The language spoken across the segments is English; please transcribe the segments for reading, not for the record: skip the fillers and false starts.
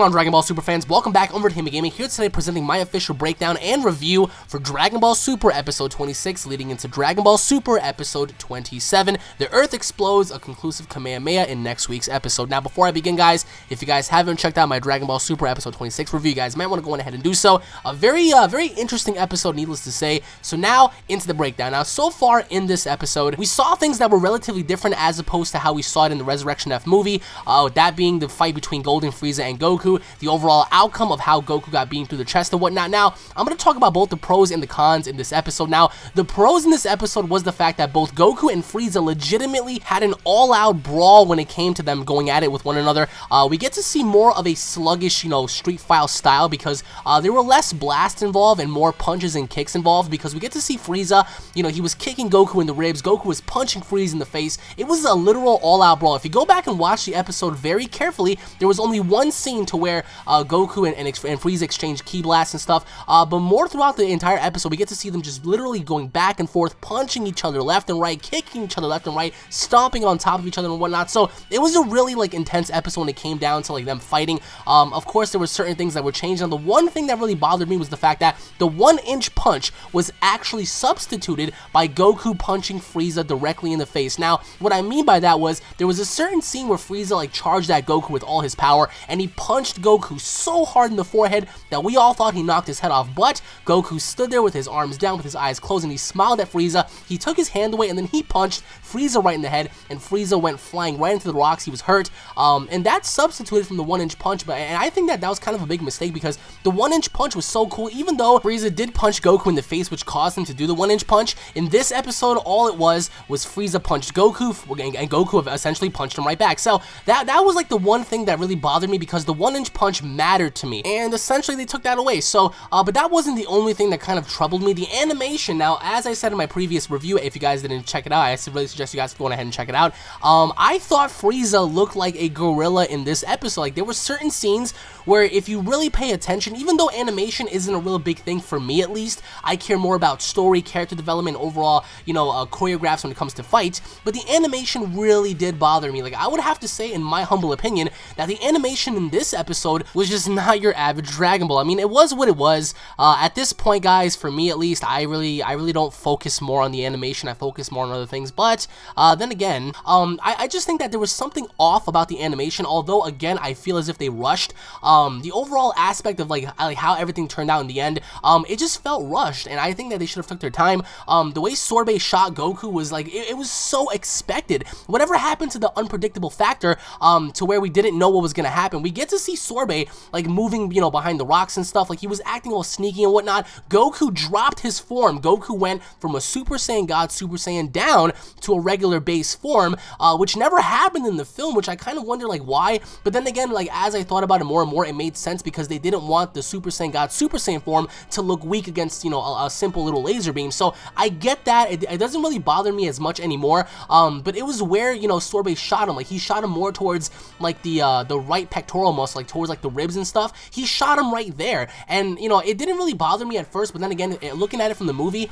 going on, Dragon Ball Super fans? Welcome back over to UnrealEntGaming, here today presenting my official breakdown and review for Dragon Ball Super Episode 26, leading into Dragon Ball Super Episode 27. The Earth explodes, a conclusive Kamehameha in next week's episode. Now, before I begin, guys, if you guys haven't checked out my Dragon Ball Super Episode 26 review, you guys might want to go ahead and do so. A very interesting episode, needless to say. So now, into the breakdown. Now, so far in this episode, we saw things that were relatively different as opposed to how we saw it in the Resurrection F movie, that being the fight between Golden Frieza and Goku, the overall outcome of how Goku got beaten through the chest and whatnot. Now, I'm going to talk about both the pros and the cons in this episode. Now, the pros in this episode was the fact that both Goku and Frieza legitimately had an all-out brawl when it came to them going at it with one another. We get to see more of a sluggish, street file style because there were less blasts involved and more punches and kicks involved, because we get to see Frieza, he was kicking Goku in the ribs, Goku was punching Frieza in the face. It was a literal all-out brawl. If you go back and watch the episode very carefully, there was only one scene to where Goku and Frieza exchange ki blasts and stuff, but more throughout the entire episode, we get to see them just literally going back and forth, punching each other left and right, kicking each other left and right, stomping on top of each other and whatnot. So it was a really intense episode when it came down to them fighting. Of course, there were certain things that were changed, and the one thing that really bothered me was the fact that the 1-inch punch was actually substituted by Goku punching Frieza directly in the face. Now, what I mean by that was there was a certain scene where Frieza charged at Goku with all his power, and he punched Goku so hard in the forehead that we all thought he knocked his head off, but Goku stood there with his arms down, with his eyes closed, and he smiled at Frieza. He took his hand away, and then he punched Frieza right in the head, and Frieza went flying right into the rocks. He was hurt, and that substituted from the 1-inch punch, and I think that was kind of a big mistake, because the 1-inch punch was so cool. Even though Frieza did punch Goku in the face, which caused him to do the 1-inch punch, in this episode, all it was Frieza punched Goku, and Goku essentially punched him right back. So that was the one thing that really bothered me, because the 1-inch punch mattered to me, and essentially they took that away. So, but that wasn't the only thing that kind of troubled me. The animation, now, as I said in my previous review, if you guys didn't check it out, I really suggest you guys go ahead and check it out. I thought Frieza looked like a gorilla in this episode. There were certain scenes where, if you really pay attention, even though animation isn't a real big thing for me, at least, I care more about story, character development, overall, choreographs when it comes to fights, but the animation really did bother me. I would have to say, in my humble opinion, that the animation in this episode was just not your average Dragon Ball. I mean, it was what it was. At this point, guys, for me at least, I really don't focus more on the animation. I focus more on other things, but then again, I just think that there was something off about the animation, although, again, I feel as if they rushed. The overall aspect of how everything turned out in the end, it just felt rushed, and I think that they should have took their time. The way Sorbet shot Goku was it was so expected. Whatever happened to the unpredictable factor, to where we didn't know what was gonna happen? We get to see Sorbet moving, behind the rocks and stuff. He was acting all sneaky and whatnot. Goku dropped his form. Goku went from a Super Saiyan God, Super Saiyan down to a regular base form, which never happened in the film, which I kind of wonder why. But then again, as I thought about it more and more, it made sense, because they didn't want the Super Saiyan God, Super Saiyan form to look weak against, a simple little laser beam. So I get that. It doesn't really bother me as much anymore. But it was where, Sorbet shot him. He shot him more towards, the right pectoral muscle, towards, the ribs and stuff. He shot him right there. And, it didn't really bother me at first, but then again, looking at it from the movie,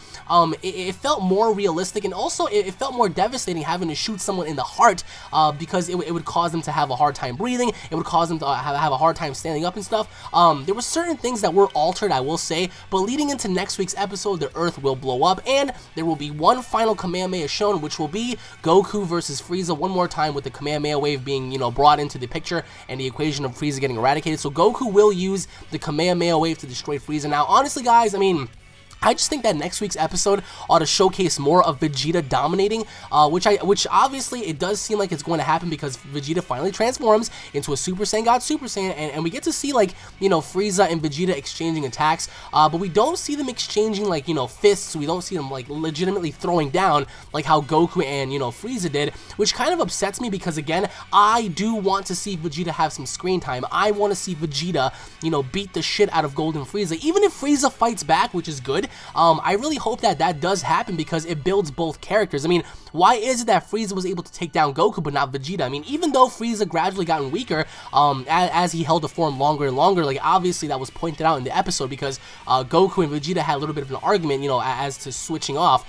it felt more realistic, and also it felt more devastating having to shoot someone in the heart, because it would cause them to have a hard time breathing. It would cause them to have a hard time standing up and stuff. There were certain things that were altered, I will say, but leading into next week's episode, the Earth will blow up, and there will be one final Kamehameha shown, which will be Goku versus Frieza one more time, with the Kamehameha wave being, brought into the picture, and the equation of Frieza getting eradicated. So Goku will use the Kamehameha wave to destroy Frieza. Now, honestly, guys, I just think that next week's episode ought to showcase more of Vegeta dominating, which obviously it does seem like it's going to happen, because Vegeta finally transforms into a Super Saiyan God, Super Saiyan, and we get to see Frieza and Vegeta exchanging attacks, but we don't see them exchanging fists. We don't see them legitimately throwing down how Goku and Frieza did, which kind of upsets me, because again, I do want to see Vegeta have some screen time. I want to see Vegeta beat the shit out of Golden Frieza, even if Frieza fights back, which is good. I really hope that that does happen because it builds both characters. I mean, why is it that Frieza was able to take down Goku but not Vegeta? I mean, even though Frieza gradually gotten weaker as he held the form longer and longer, like obviously that was pointed out in the episode because Goku and Vegeta had a little bit of an argument, you know, as to switching off.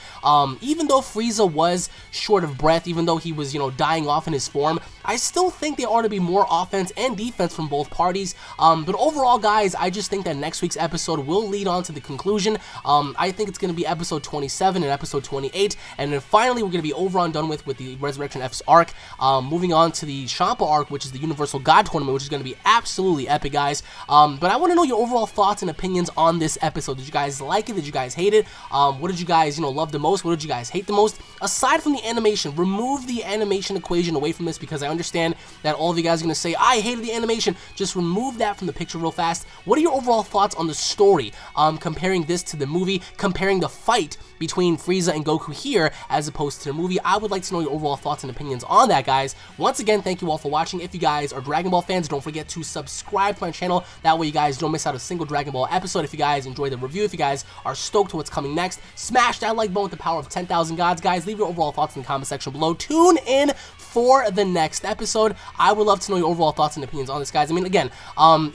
Even though Frieza was short of breath, even though he was, you know, dying off in his form, I still think there ought to be more offense and defense from both parties. But overall, guys, I just think that next week's episode will lead on to the conclusion. I think it's going to be episode 27 and episode 28, and then finally we're going to be over and done with the Resurrection F's arc. Moving on to the Champa arc, which is the Universal God Tournament, which is going to be absolutely epic, guys. But I want to know your overall thoughts and opinions on this episode. Did you guys like it? Did you guys hate it? What did you guys, you know, love the most? What did you guys hate the most? Aside from the animation, remove the animation equation away from this because I understand that all of you guys are going to say, I hated the animation. Just remove that from the picture real fast. What are your overall thoughts on the story? Comparing this to the movie, comparing the fight between Frieza and Goku here as opposed to the movie. I would like to know your overall thoughts and opinions on that, guys. Once again, thank you all for watching. If you guys are Dragon Ball fans, don't forget to subscribe to my channel. That way you guys don't miss out a single Dragon Ball episode. If you guys enjoy the review, if you guys are stoked to what's coming next, smash that like button with the power of 10,000 gods, guys. Leave your overall thoughts in the comment section below. Tune in for the next episode. I would love to know your overall thoughts and opinions on this, guys. I mean, again,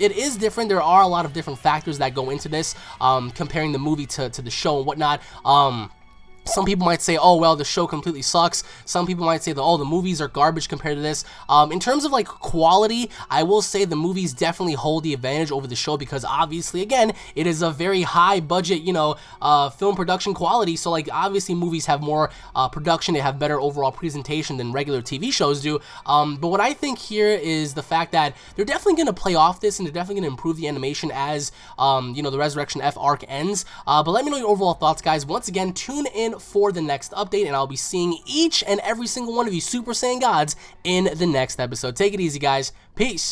it is different. There are a lot of different factors that go into this, comparing the movie to the show and whatnot. Some people might say, oh, well, the show completely sucks. Some people might say that, oh, the movies are garbage compared to this. In terms of, like, quality, I will say the movies definitely hold the advantage over the show because, obviously, again, it is a very high-budget, you know, film production quality. So, like, obviously, movies have more production. They have better overall presentation than regular TV shows do. But what I think here is the fact that they're definitely going to play off this and they're definitely going to improve the animation as, you know, the Resurrection F arc ends. But let me know your overall thoughts, guys. Once again, tune in for the next update, and I'll be seeing each and every single one of you Super Saiyan gods in the next episode. Take it easy, guys. Peace.